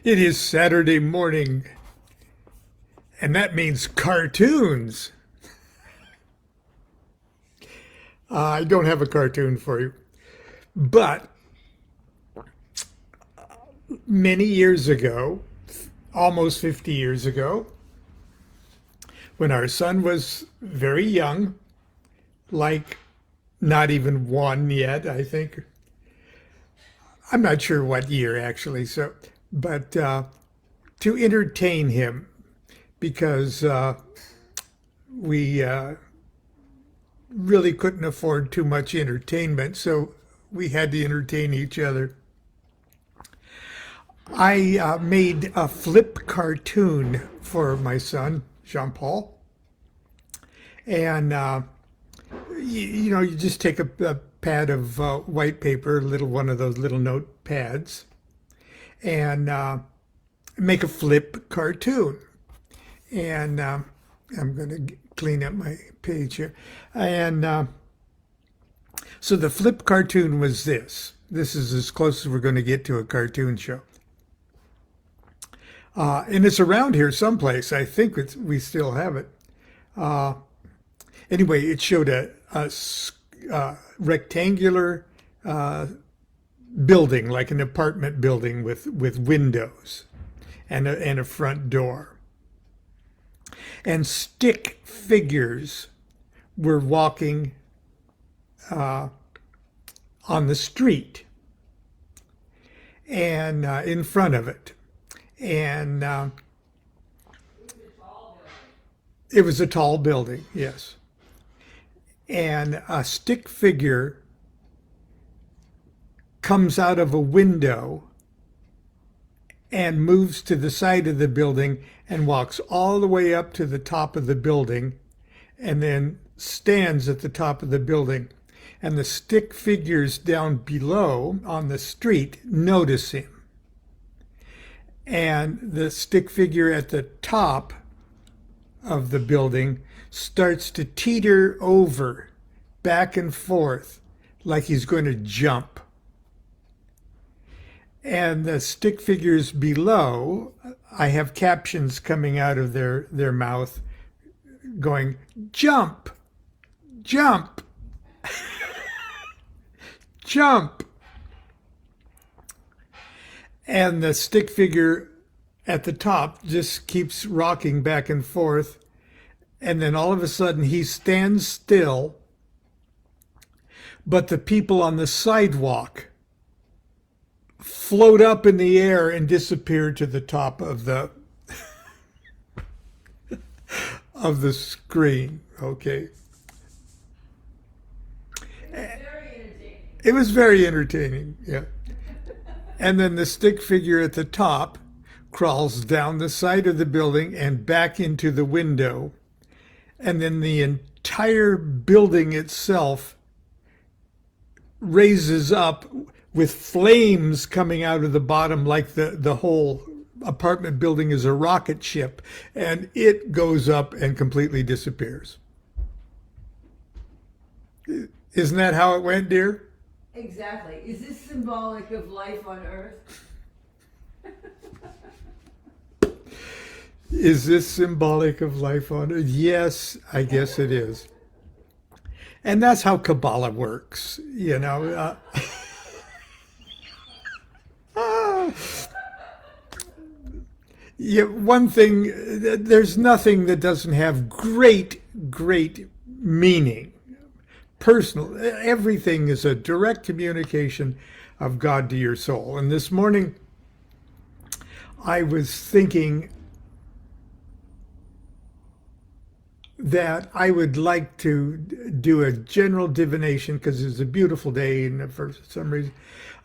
It is Saturday morning, and that means cartoons. I don't have a cartoon for you, but many years ago, almost 50 years ago, when our son was very young, like not even one yet, I think. I'm not sure what year actually, but to entertain him, because we really couldn't afford too much entertainment, so we had to entertain each other. I made a flip cartoon for my son, Jean Paul, and you just take a pad of white paper, little one of those little note pads, and make a flip cartoon. And I'm going to clean up my page here. And so the flip cartoon was this. This is as close as we're going to get to a cartoon show. And it's around here someplace. I think we still have it. Anyway, it showed a rectangular building, like an apartment building with windows and a front door. And stick figures were walking on the street and in front of it. And it was a tall building, yes. And a stick figure comes out of a window and moves to the side of the building and walks all the way up to the top of the building and then stands at the top of the building. And the stick figures down below on the street notice him. And the stick figure at the top of the building starts to teeter over back and forth like he's going to jump. And the stick figures below, I have captions coming out of their mouth going, jump, jump, jump. And the stick figure at the top just keeps rocking back and forth. And then all of a sudden he stands still, but the people on the sidewalk float up in the air and disappear to the top of the of the screen. Okay. It was very entertaining, yeah. And then the stick figure at the top crawls down the side of the building and back into the window. And then the entire building itself raises up with flames coming out of the bottom, like the whole apartment building is a rocket ship, and it goes up and completely disappears. Isn't that how it went, dear? Exactly. Is this symbolic of life on Earth? Is this symbolic of life on Earth? Yes, I guess it is. And that's how Kabbalah works, you know. Yeah, one thing, there's nothing that doesn't have great meaning. Personal, everything is a direct communication of God to your soul. And this morning, I was thinking that I would like to do a general divination because it's a beautiful day, and for some reason,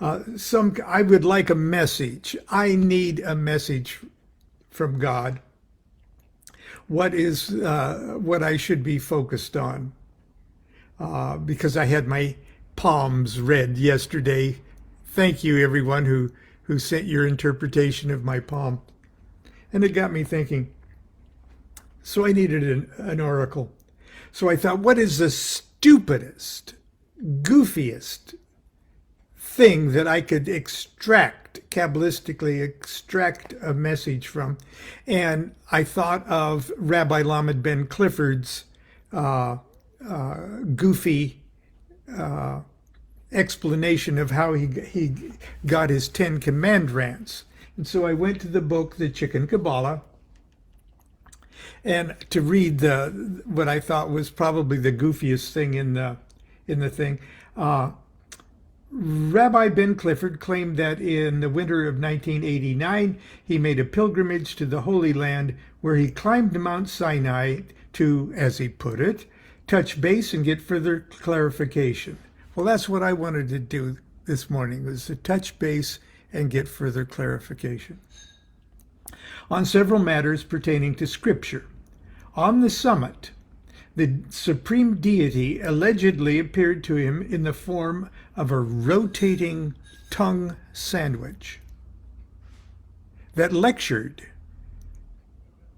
I would like a message. I need a message from God. What is what I should be focused on? Because I had my palms read yesterday. Thank you, everyone who sent your interpretation of my palm. And it got me thinking. So I needed an oracle. So I thought, what is the stupidest, goofiest thing that I could Kabbalistically extract a message from. And I thought of Rabbi Lamed Ben Clifford's goofy explanation of how he got his 10 command rants. And so I went to the book, The Chicken Kabbalah, and to read what I thought was probably the goofiest thing in the thing. Rabbi Ben Clifford claimed that in the winter of 1989, he made a pilgrimage to the Holy Land where he climbed Mount Sinai to, as he put it, touch base and get further clarification. Well, that's what I wanted to do this morning, was to touch base and get further clarification on several matters pertaining to Scripture. On the summit, the supreme deity allegedly appeared to him in the form of a rotating tongue sandwich that lectured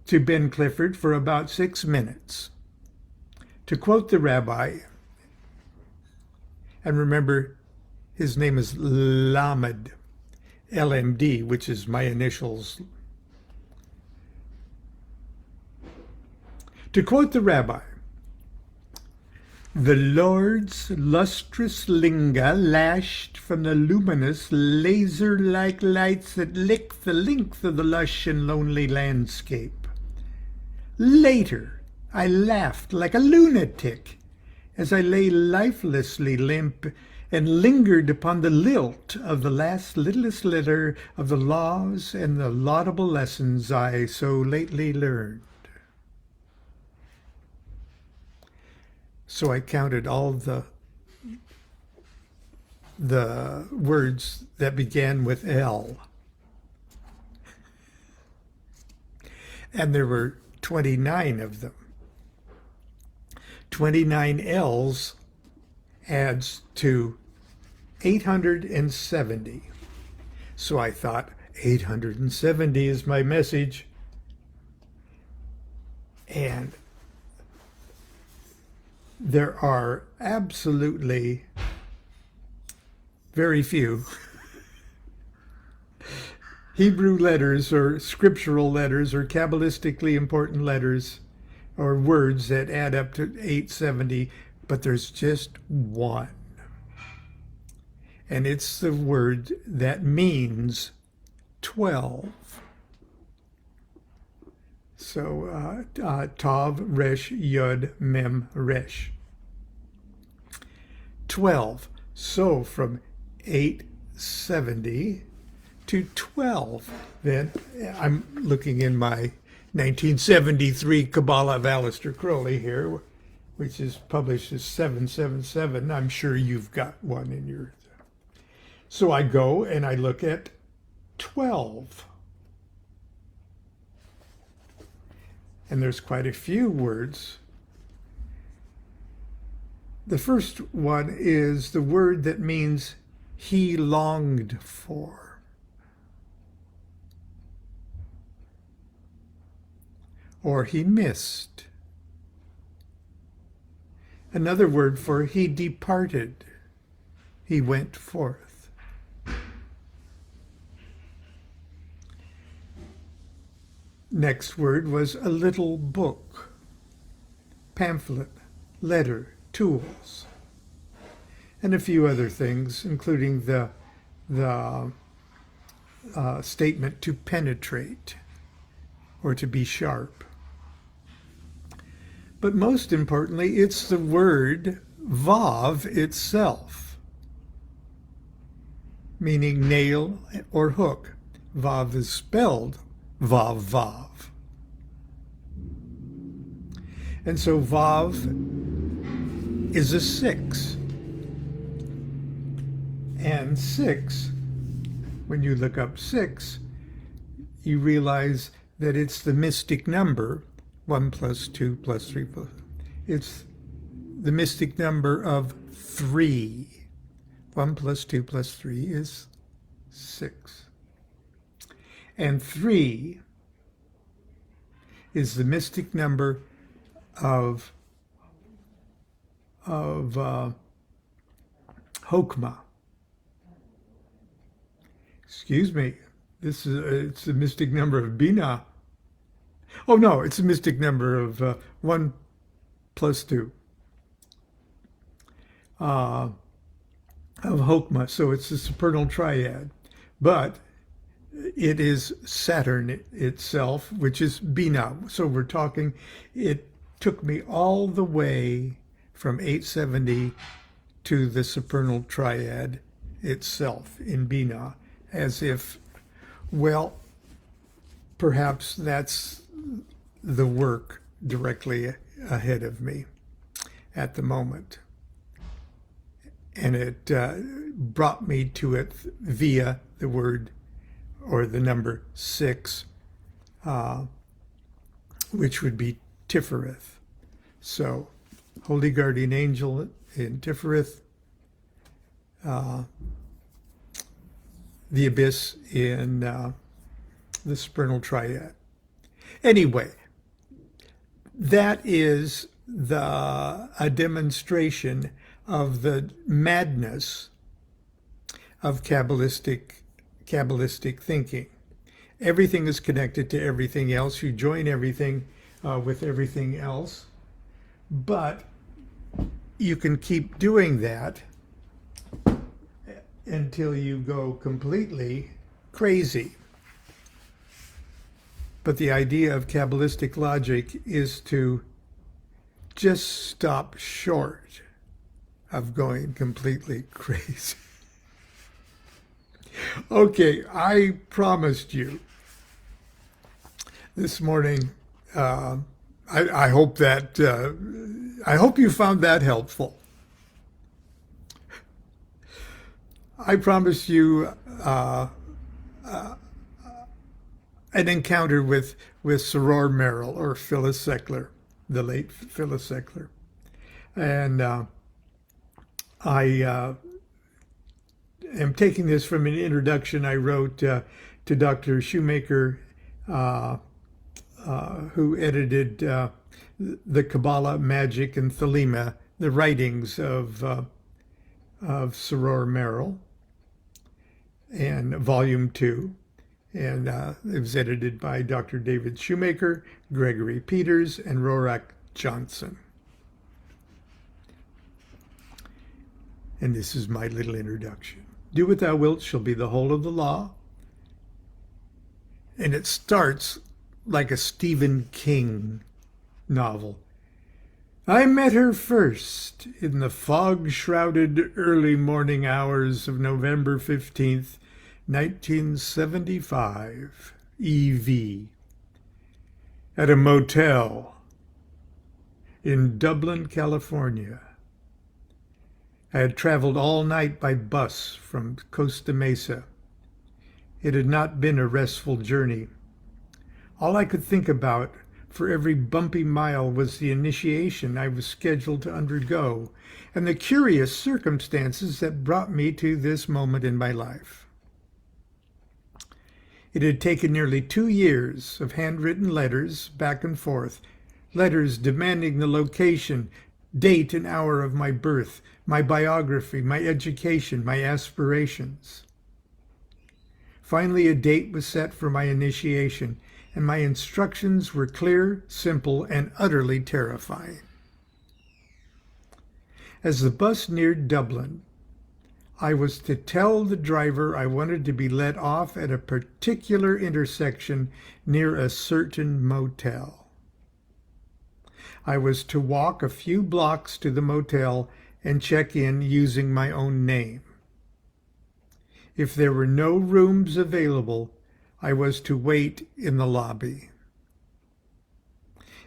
to Ben Clifford for about 6 minutes. To quote the rabbi, and remember, his name is Lamed, LMD, which is my initials. To quote the rabbi, the Lord's lustrous linga lashed from the luminous, laser-like lights that lick the length of the lush and lonely landscape. Later, I laughed like a lunatic as I lay lifelessly limp and lingered upon the lilt of the last littlest letter of the laws and the laudable lessons I so lately learned. So I counted all the words that began with L. And there were 29 of them. 29 L's adds to 870. So I thought 870 is my message. And there are absolutely very few Hebrew letters or scriptural letters or Kabbalistically important letters or words that add up to 870, but there's just one. And it's the word that means 12. So Tav, Resh, Yud, Mem, Resh. 12. So from 870 to 12. Then I'm looking in my 1973 Kabbalah of Aleister Crowley here, which is published as 777. I'm sure you've got one in your. So I go and I look at 12. And there's quite a few words. The first one is the word that means he longed for. Or he missed. Another word for he departed. He went forth. Next word was a little book, pamphlet, letter, tools, and a few other things, including the statement to penetrate or to be sharp. But most importantly, it's the word vav itself, meaning nail or hook. Vav is spelled vav vav. And so vav is a 6. And 6, when you look up 6, you realize that it's the mystic number, 1 plus 2 plus 3 plus. It's the mystic number of 3. 1 plus 2 plus 3 is 6. And 3 is the mystic number of Hokmah, excuse me, this is it's the mystic number of Bina. Oh no, it's a mystic number of 1 plus 2 of Hokmah. So it's the supernal triad. But it is Saturn itself, which is Bina. So we're talking, it took me all the way from 870 to the supernal triad itself in Bina, as if, well, perhaps that's the work directly ahead of me at the moment. And it brought me to it via the word or the number 6, which would be Tifereth. So, Holy Guardian Angel in Tifereth, the Abyss in the Supernal Triad. Anyway, that is a demonstration of the madness of Kabbalistic thinking. Everything is connected to everything else. You join everything with everything else, but you can keep doing that until you go completely crazy. But the idea of Kabbalistic logic is to just stop short of going completely crazy. Okay, I promised you this morning. I hope that I hope you found that helpful. I promised you an encounter with Soror Meral, or Phyllis Seckler, the late Phyllis Seckler, and I am taking this from an introduction I wrote to Dr. Shoemaker, who edited the Kabbalah, Magic, and Thelema, the writings of Soror Meral, and Volume 2. And it was edited by Dr. David Shoemaker, Gregory Peters, and Rorak Johnson. And this is my little introduction. Do what thou wilt shall be the whole of the law. And it starts like a Stephen King novel. I met her first in the fog-shrouded early morning hours of November 15th, 1975, EV, at a motel in Dublin, California. I had traveled all night by bus from Costa Mesa. It had not been a restful journey. All I could think about for every bumpy mile was the initiation I was scheduled to undergo and the curious circumstances that brought me to this moment in my life. It had taken nearly 2 years of handwritten letters back and forth, letters demanding the location, date and hour of my birth, my biography, my education, my aspirations. Finally, a date was set for my initiation, and my instructions were clear, simple, and utterly terrifying. As the bus neared Dublin, I was to tell the driver I wanted to be let off at a particular intersection near a certain motel. I was to walk a few blocks to the motel and check in using my own name. If there were no rooms available, I was to wait in the lobby.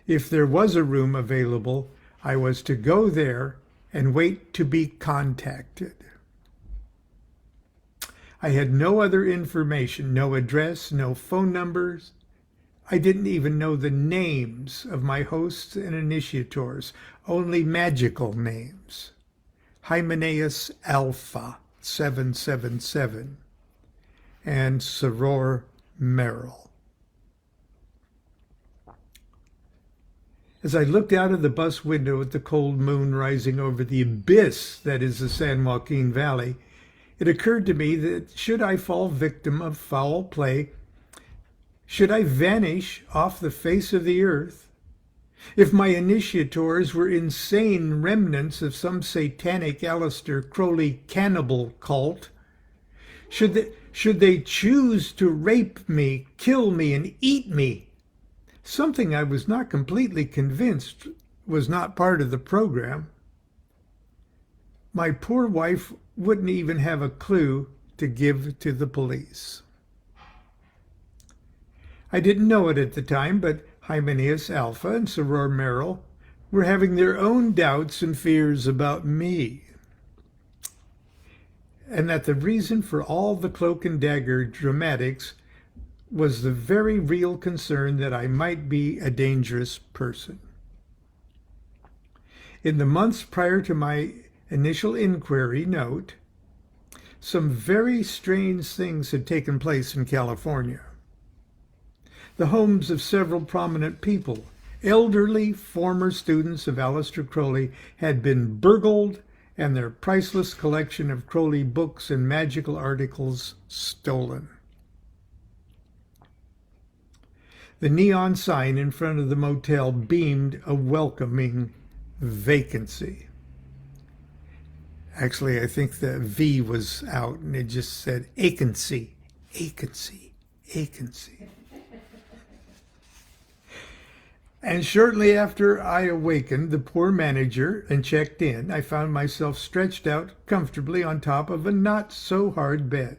If there was a room available, I was to go there and wait to be contacted. I had no other information, no address, no phone numbers. I didn't even know the names of my hosts and initiators, only magical names. Hymenaeus Alpha 777 and Soror Meral. As I looked out of the bus window at the cold moon rising over the abyss that is the San Joaquin Valley, It occurred to me that should I fall victim of foul play, should I vanish off the face of the earth, if my initiators were insane remnants of some satanic Aleister Crowley cannibal cult, should they choose to rape me, kill me, and eat me, something I was not completely convinced was not part of the program, my poor wife wouldn't even have a clue to give to the police. I didn't know it at the time, but Hymenaeus Alpha and Soror Meral were having their own doubts and fears about me, and that the reason for all the cloak and dagger dramatics was the very real concern that I might be a dangerous person. In the months prior to my initial inquiry note, some very strange things had taken place in California. The homes of several prominent people, elderly former students of Aleister Crowley, had been burgled and their priceless collection of Crowley books and magical articles stolen. The neon sign in front of the motel beamed a welcoming vacancy. Actually, I think the V was out and it just said agency, agency, agency. And shortly after I awakened the poor manager and checked in, I found myself stretched out comfortably on top of a not-so-hard bed.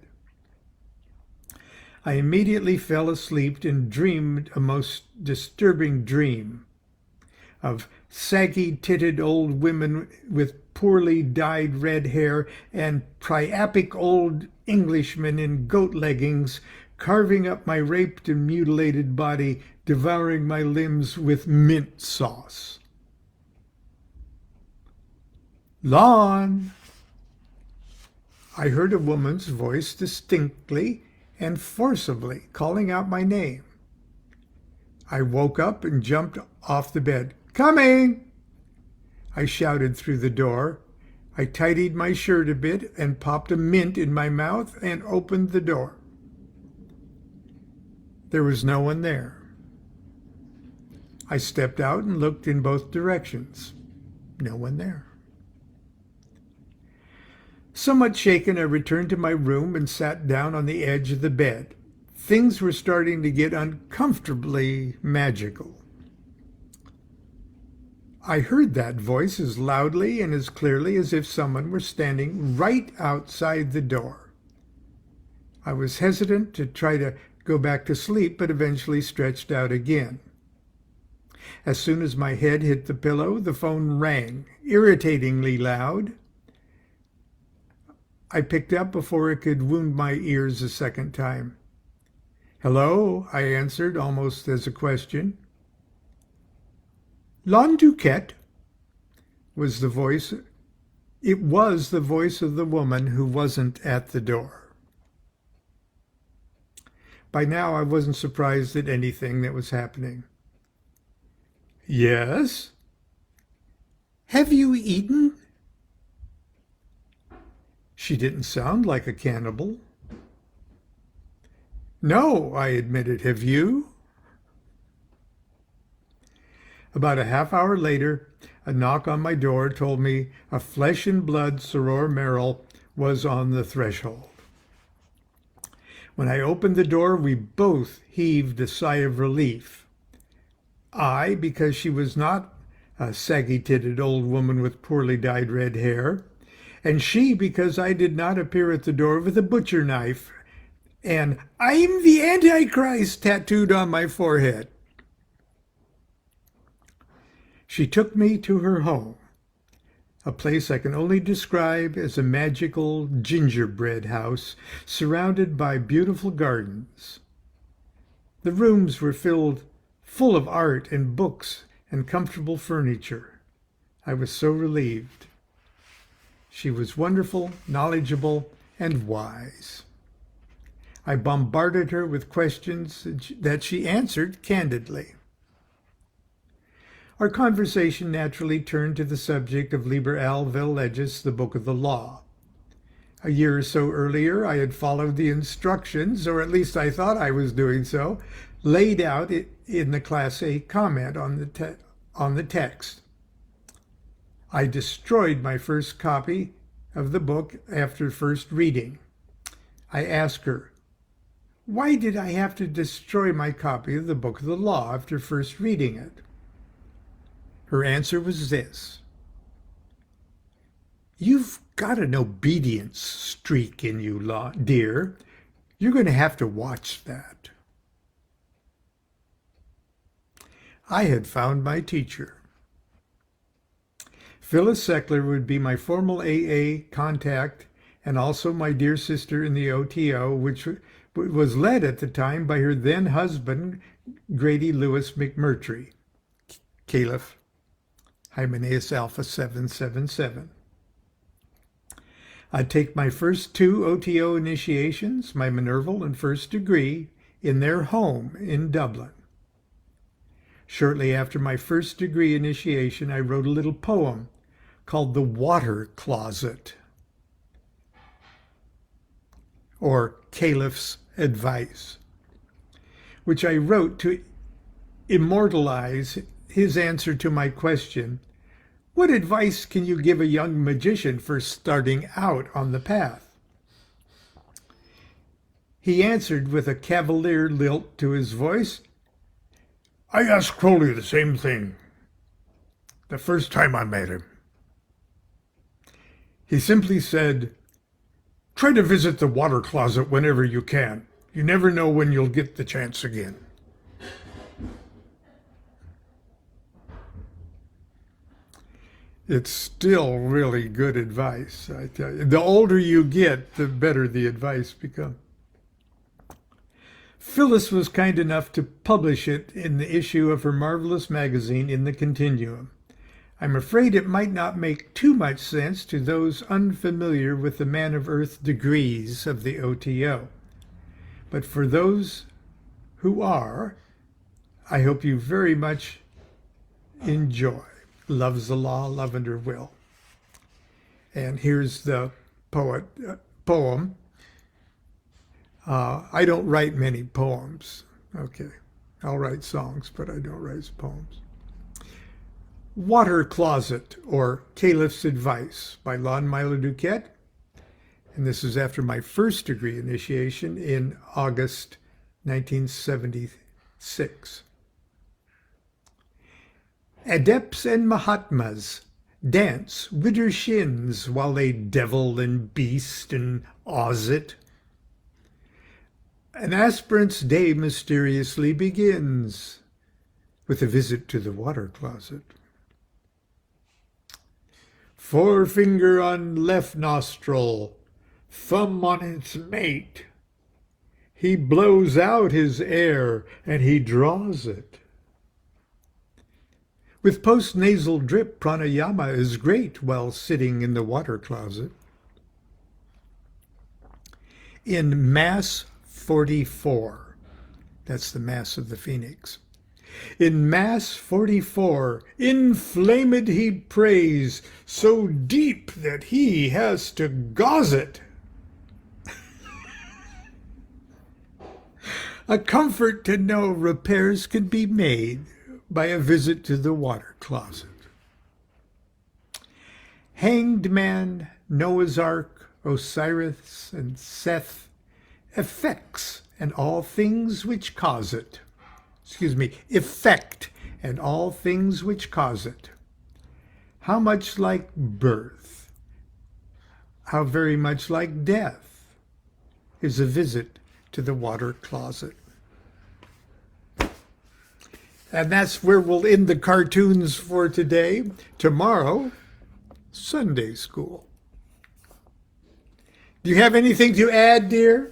I immediately fell asleep and dreamed a most disturbing dream of saggy-titted old women with poorly dyed red hair and priapic old Englishmen in goat leggings carving up my raped and mutilated body, devouring my limbs with mint sauce. Lon! I heard a woman's voice distinctly and forcibly calling out my name. I woke up and jumped off the bed. Coming! I shouted through the door. I tidied my shirt a bit and popped a mint in my mouth and opened the door. There was no one there. I stepped out and looked in both directions. No one there. Somewhat shaken, I returned to my room and sat down on the edge of the bed. Things were starting to get uncomfortably magical. I heard that voice as loudly and as clearly as if someone were standing right outside the door. I was hesitant to try to go back to sleep, but eventually stretched out again. As soon as my head hit the pillow, the phone rang, irritatingly loud. I picked up before it could wound my ears a second time. Hello, I answered almost as a question. Lon DuQuette was the voice. It was the voice of the woman who wasn't at the door. By now, I wasn't surprised at anything that was happening. Yes? Have you eaten? She didn't sound like a cannibal. No, I admitted. Have you? About a half hour later, a knock on my door told me a flesh and blood Soror Meral was on the threshold. When I opened the door, we both heaved a sigh of relief. I, because she was not a saggy-titted old woman with poorly dyed red hair, and she, because I did not appear at the door with a butcher knife and "I'm the Antichrist" tattooed on my forehead. She took me to her home, a place I can only describe as a magical gingerbread house surrounded by beautiful gardens. The rooms were full of art and books and comfortable furniture. I was so relieved. She was wonderful, knowledgeable, and wise. I bombarded her with questions that she answered candidly. Our conversation naturally turned to the subject of Liber Al Vel Legis, the Book of the Law. A year or so earlier, I had followed the instructions, or at least I thought I was doing so, laid out in the Class A comment on the text. I destroyed my first copy of the book after first reading. I asked her, why did I have to destroy my copy of the Book of the Law after first reading it? Her answer was this: you've got an obedience streak in you, dear. You're going to have to watch that. I had found my teacher. Phyllis Seckler would be my formal AA contact and also my dear sister in the OTO, which was led at the time by her then husband, Grady Lewis McMurtry, Caliph Hymenaeus Alpha 777. I'd take my first 2 OTO initiations, my Minerval and First Degree, in their home in Dublin. Shortly after my First Degree initiation, I wrote a little poem called The Water Closet, or Caliph's Advice, which I wrote to immortalize his answer to my question, what advice can you give a young magician for starting out on the path? He answered with a cavalier lilt to his voice, I asked Crowley the same thing the first time I met him. He simply said, try to visit the water closet whenever you can. You never know when you'll get the chance again. It's still really good advice, I tell you. The older you get, the better the advice becomes. Phyllis was kind enough to publish it in the issue of her marvelous magazine, In the Continuum. I'm afraid it might not make too much sense to those unfamiliar with the Man of Earth degrees of the OTO. But for those who are, I hope you very much enjoy. Love's the Law, Lavender Will. And here's the poem. I don't write many poems. Okay, I'll write songs, but I don't write poems. Water Closet, or Caliph's Advice, by Lon Milo DuQuette. And this is after my First Degree initiation in August 1976. Adepts and Mahatmas dance widder shins while they devil and beast and awes it. An aspirant's day mysteriously begins with a visit to the water closet. Forefinger on left nostril, thumb on its mate. He blows out his air and he draws it. With post-nasal drip, pranayama is great while sitting in the water closet. In Mass 44, that's the Mass of the Phoenix. In Mass 44, inflamed he prays, so deep that he has to gauze it. A comfort to know repairs can be made by a visit to the water closet. Hanged Man, Noah's Ark, Osiris, and Seth, effects and all things which cause it. Effect and all things which cause it. How much like birth, how very much like death is a visit to the water closet. And that's where we'll end the cartoons for today. Tomorrow, Sunday school. Do you have anything to add, dear?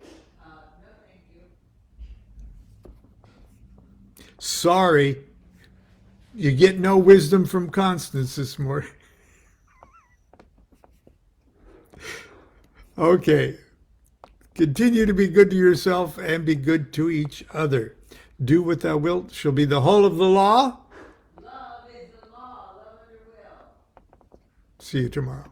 No, thank you. Sorry, you get no wisdom from Constance this morning. Okay. Continue to be good to yourself and be good to each other. Do what thou wilt shall be the whole of the law. Love is the law, love it or will. See you tomorrow.